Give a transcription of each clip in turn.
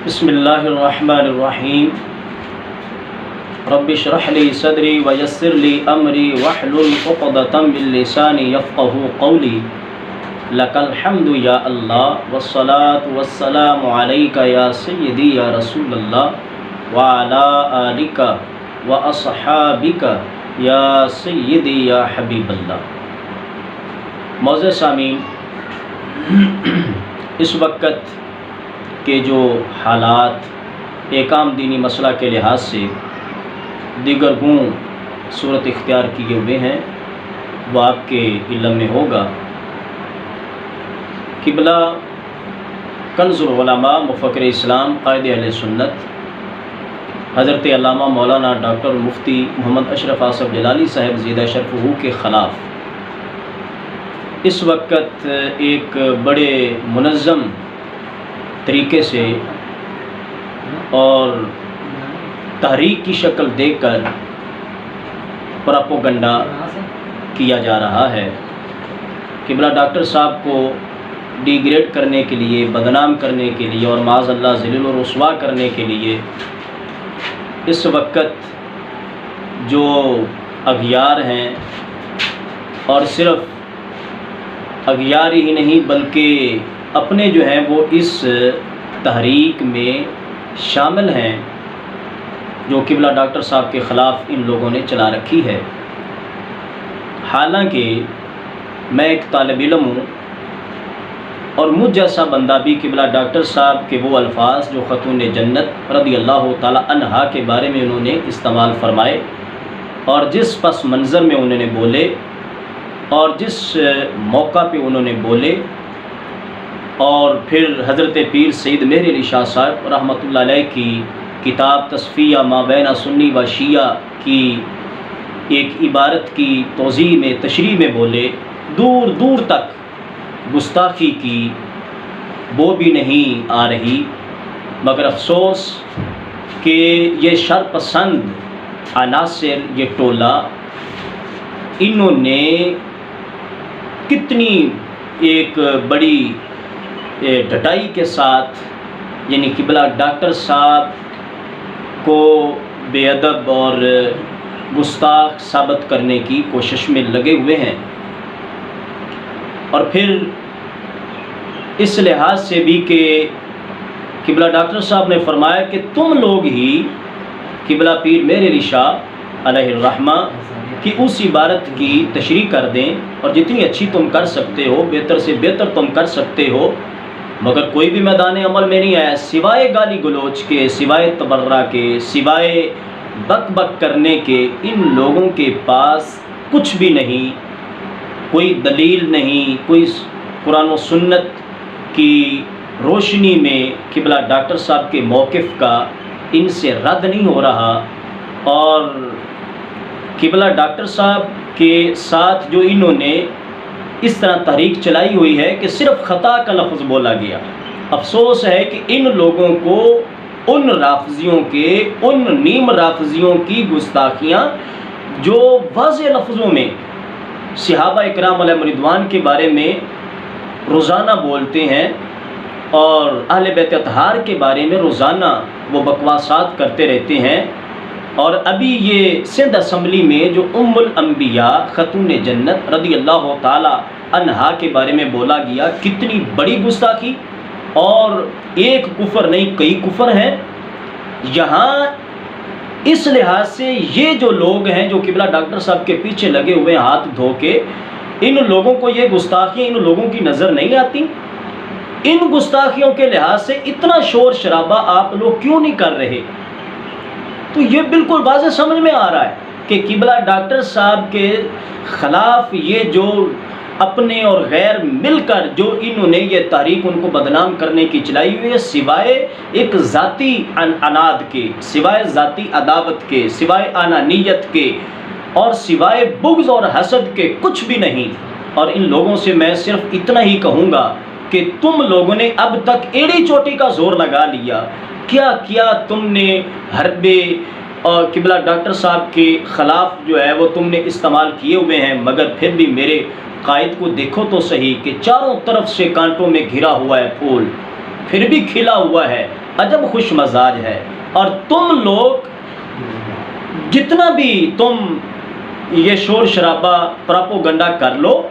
بسم اللہ الرحمن الرحیم رب اشرح لی صدری ویسر لی امری واحلل عقدۃ من لسانی یفقهوا قولی لک الحمد یا اللہ والصلاة والسلام علیک یا سیدی یا رسول اللہ وعلی آلک واصحابک یا سیدی یا حبیب اللہ۔ معزز سامعین، اس وقت کے جو حالات ایک عام دینی مسئلہ کے لحاظ سے دیگر گوں صورت اختیار کیے ہوئے ہیں، وہ آپ کے علم میں ہوگا۔ قبلہ کنز العلماء، مفکر اسلام، قائد اہل سنت حضرت علامہ مولانا ڈاکٹر مفتی محمد اشرف آصف جلالی صاحب زیدہ شرفہ کے خلاف اس وقت ایک بڑے منظم طریقے سے اور تحریک کی شکل دے کر پراپوگنڈا کیا جا رہا ہے۔ قبلہ ڈاکٹر صاحب کو ڈی گریڈ کرنے کے لیے، بدنام کرنے کے لیے اور معاذ اللہ ذلیل و رسوا کرنے کے لیے اس وقت جو اغیار ہیں، اور صرف اغیار ہی نہیں بلکہ اپنے جو ہیں وہ اس تحریک میں شامل ہیں جو قبلہ ڈاکٹر صاحب کے خلاف ان لوگوں نے چلا رکھی ہے۔ حالانکہ میں ایک طالب علم ہوں اور مجھ جیسا بندہ بھی قبلہ ڈاکٹر صاحب کے وہ الفاظ جو خاتون جنت رضی اللہ تعالی عنہا کے بارے میں انہوں نے استعمال فرمائے اور جس پس منظر میں انہوں نے بولے اور جس موقع پہ انہوں نے بولے، اور پھر حضرت پیر سید مہر علی شاہ صاحب رحمۃ اللہ علیہ کی کتاب تصفیہ ما بین سنی و شیعہ کی ایک عبارت کی توضیح میں، تشریح میں بولے، دور دور تک گستاخی کی وہ بھی نہیں آ رہی، مگر افسوس کہ یہ شر پسند عناصر، یہ ٹولہ، انہوں نے کتنی ایک بڑی ڈٹائی کے ساتھ یعنی قبلہ ڈاکٹر صاحب کو بے ادب اور گستاخ ثابت کرنے کی کوشش میں لگے ہوئے ہیں۔ اور پھر اس لحاظ سے بھی کہ قبلہ ڈاکٹر صاحب نے فرمایا کہ تم لوگ ہی قبلہ پیر مہر علی شاہ علیہ الرحمہ کی اس عبارت کی تشریح کر دیں، اور جتنی اچھی تم کر سکتے ہو، بہتر سے بہتر تم کر سکتے ہو، مگر کوئی بھی میدان عمل میں نہیں آیا، سوائے گالی گلوچ کے، سوائے تبرہ کے، سوائے بک بک کرنے کے ان لوگوں کے پاس کچھ بھی نہیں، کوئی دلیل نہیں، کوئی قرآن و سنت کی روشنی میں قبلہ ڈاکٹر صاحب کے موقف کا ان سے رد نہیں ہو رہا۔ اور قبلہ ڈاکٹر صاحب کے ساتھ جو انہوں نے اس طرح تحریک چلائی ہوئی ہے کہ صرف خطا کا لفظ بولا گیا۔ افسوس ہے کہ ان لوگوں کو ان رافضیوں کے، ان نیم رافضیوں کی گستاخیاں جو واضح لفظوں میں صحابہ اکرام علیہم رضوان کے بارے میں روزانہ بولتے ہیں اور اہل بیت اطہار کے بارے میں روزانہ وہ بکواسات کرتے رہتے ہیں، اور ابھی یہ سندھ اسمبلی میں جو ام الانبیاء خاتون جنت رضی اللہ تعالی عنہا کے بارے میں بولا گیا، کتنی بڑی گستاخی، اور ایک کفر نہیں کئی کفر ہیں۔ یہاں اس لحاظ سے یہ جو لوگ ہیں جو قبلہ ڈاکٹر صاحب کے پیچھے لگے ہوئے ہاتھ دھو کے، ان لوگوں کو یہ گستاخیاں ان لوگوں کی نظر نہیں آتی؟ ان گستاخیوں کے لحاظ سے اتنا شور شرابہ آپ لوگ کیوں نہیں کر رہے؟ تو یہ بالکل واضح سمجھ میں آ رہا ہے کہ قبلہ ڈاکٹر صاحب کے خلاف یہ جو اپنے اور غیر مل کر جو انہوں نے یہ تحریک ان کو بدنام کرنے کی چلائی ہوئی ہے، سوائے ایک ذاتی عناد کے، سوائے ذاتی عداوت کے، سوائے انانیت کے اور سوائے بغض اور حسد کے کچھ بھی نہیں۔ اور ان لوگوں سے میں صرف اتنا ہی کہوں گا کہ تم لوگوں نے اب تک ایڑی چوٹی کا زور لگا لیا، کیا تم نے حربے اور قبلہ ڈاکٹر صاحب کے خلاف جو ہے وہ تم نے استعمال کیے ہوئے ہیں، مگر پھر بھی میرے قائد کو دیکھو تو صحیح کہ چاروں طرف سے کانٹوں میں گھرا ہوا ہے پھول، پھر بھی کھلا ہوا ہے، عجب خوش مزاج ہے۔ اور تم لوگ جتنا بھی تم یہ شور شرابہ پراپوگنڈا کر لو،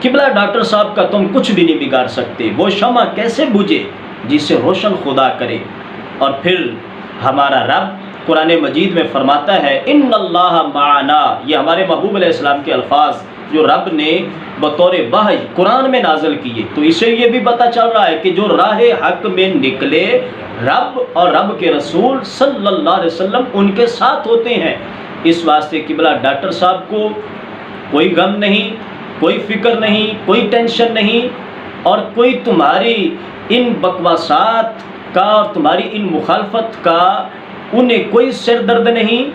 قبلہ ڈاکٹر صاحب کا تم کچھ بھی نہیں بگاڑ سکتے۔ وہ شمع کیسے بجھے جسے روشن خدا کرے۔ اور پھر ہمارا رب قرآن مجید میں فرماتا ہے ان اللہ معنا، یہ ہمارے محبوب علیہ السلام کے الفاظ جو رب نے بطور وحی قرآن میں نازل کیے۔ تو اسے یہ بھی پتہ چل رہا ہے کہ جو راہ حق میں نکلے، رب اور رب کے رسول صلی اللہ علیہ وسلم ان کے ساتھ ہوتے ہیں۔ اس واسطے قبلہ ڈاکٹر صاحب کو کوئی غم نہیں، کوئی فکر نہیں، کوئی ٹینشن نہیں، اور کوئی تمہاری ان بکواسات کا اور تمہاری ان مخالفت کا انہیں کوئی سر درد نہیں۔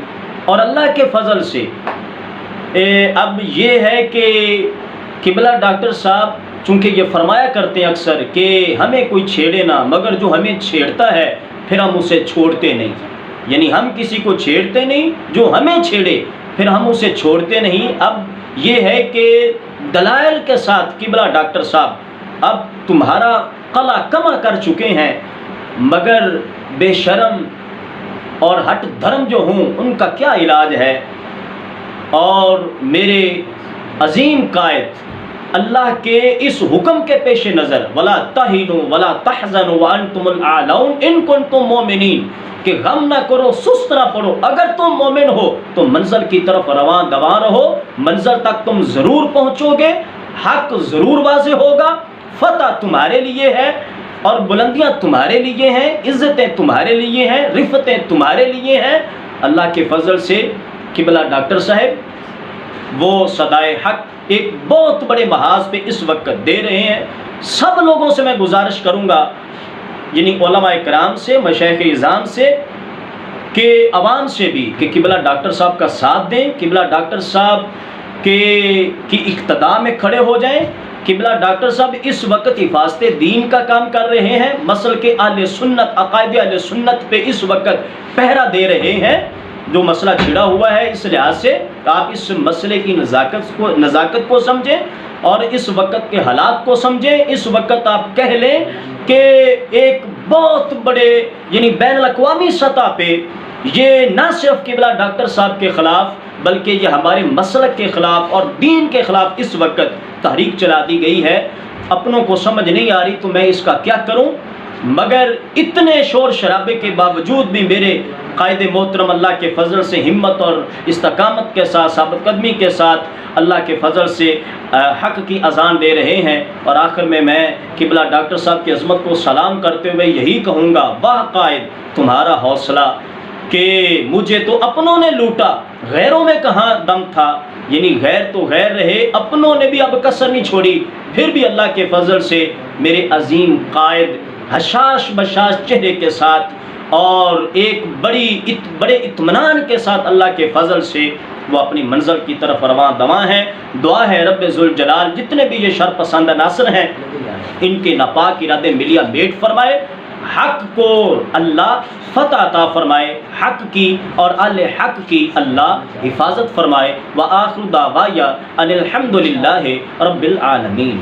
اور اللہ کے فضل سے اب یہ ہے کہ قبلہ ڈاکٹر صاحب چونکہ یہ فرمایا کرتے ہیں اکثر کہ ہمیں کوئی چھیڑے نہ، مگر جو ہمیں چھیڑتا ہے پھر ہم اسے چھوڑتے نہیں، یعنی ہم کسی کو چھیڑتے نہیں، جو ہمیں چھیڑے پھر ہم اسے چھوڑتے نہیں۔ اب یہ ہے کہ دلائل کے ساتھ قبلہ ڈاکٹر صاحب اب تمہارا قلع کما کر چکے ہیں، مگر بے شرم اور ہٹ دھرم جو ہوں ان کا کیا علاج ہے۔ اور میرے عظیم قائد اللہ کے اس حکم کے پیش نظر ولا تہنوا ولا تحزنوا وانتم الاعلون ان کنتم مؤمنین، کہ غم نہ کرو، سست نہ پڑو، اگر تم مومن ہو تو منزل کی طرف رواں دواں رہو، منزل تک تم ضرور پہنچو گے، حق ضرور واضح ہوگا، فتح تمہارے لیے ہے اور بلندیاں تمہارے لیے ہیں، عزتیں تمہارے لیے ہیں، رفتیں تمہارے لیے ہیں۔ اللہ کے فضل سے قبلہ ڈاکٹر صاحب وہ صدائے حق ایک بہت بڑے محاذ پہ اس وقت دے رہے ہیں۔ سب لوگوں سے میں گزارش کروں گا، یعنی علماء کرام سے، مشائخ اعظام سے، کہ عوام سے بھی، کہ قبلہ ڈاکٹر صاحب کا ساتھ دیں، قبلہ ڈاکٹر صاحب کی اقتداء میں کھڑے ہو جائیں۔ قبلہ ڈاکٹر صاحب اس وقت حفاظت دین کا کام کر رہے ہیں، مسلک اہل سنت، عقائد اہل سنت پہ اس وقت پہرا دے رہے ہیں۔ جو مسئلہ چھڑا ہوا ہے اس لحاظ سے آپ اس مسئلے کی نزاکت کو سمجھیں اور اس وقت کے حالات کو سمجھیں۔ اس وقت آپ کہہ لیں کہ ایک بہت بڑے یعنی بین الاقوامی سطح پہ یہ نہ صرف قبلہ ڈاکٹر صاحب کے خلاف بلکہ یہ ہمارے مسلک کے خلاف اور دین کے خلاف اس وقت تحریک چلا دی گئی ہے۔ اپنوں کو سمجھ نہیں آ رہی تو میں اس کا کیا کروں، مگر اتنے شور شرابے کے باوجود بھی میرے قائد محترم اللہ کے فضل سے ہمت اور استقامت کے ساتھ، ثابت قدمی کے ساتھ اللہ کے فضل سے حق کی اذان دے رہے ہیں۔ اور آخر میں قبلہ ڈاکٹر صاحب کی عظمت کو سلام کرتے ہوئے یہی کہوں گا، واہ قائد تمہارا حوصلہ، کہ مجھے تو اپنوں نے لوٹا، غیروں میں کہاں دم تھا۔ یعنی غیر تو غیر رہے، اپنوں نے بھی اب کسر نہیں چھوڑی، پھر بھی اللہ کے فضل سے میرے عظیم قائد حشاش بشاش چہرے کے ساتھ اور ایک بڑے اطمینان کے ساتھ اللہ کے فضل سے وہ اپنی منزل کی طرف رواں دواں ہیں۔ دعا ہے رب ذوالجلال جتنے بھی یہ شر پسند عناصر ہیں ان کے ناپاک ارادے ملیا میٹ فرمائے، حق کو اللہ فتح عطا فرمائے، حق کی اور اہل حق کی اللہ حفاظت فرمائے۔ وآخر دعوایا ان الحمد للہ رب العالمین۔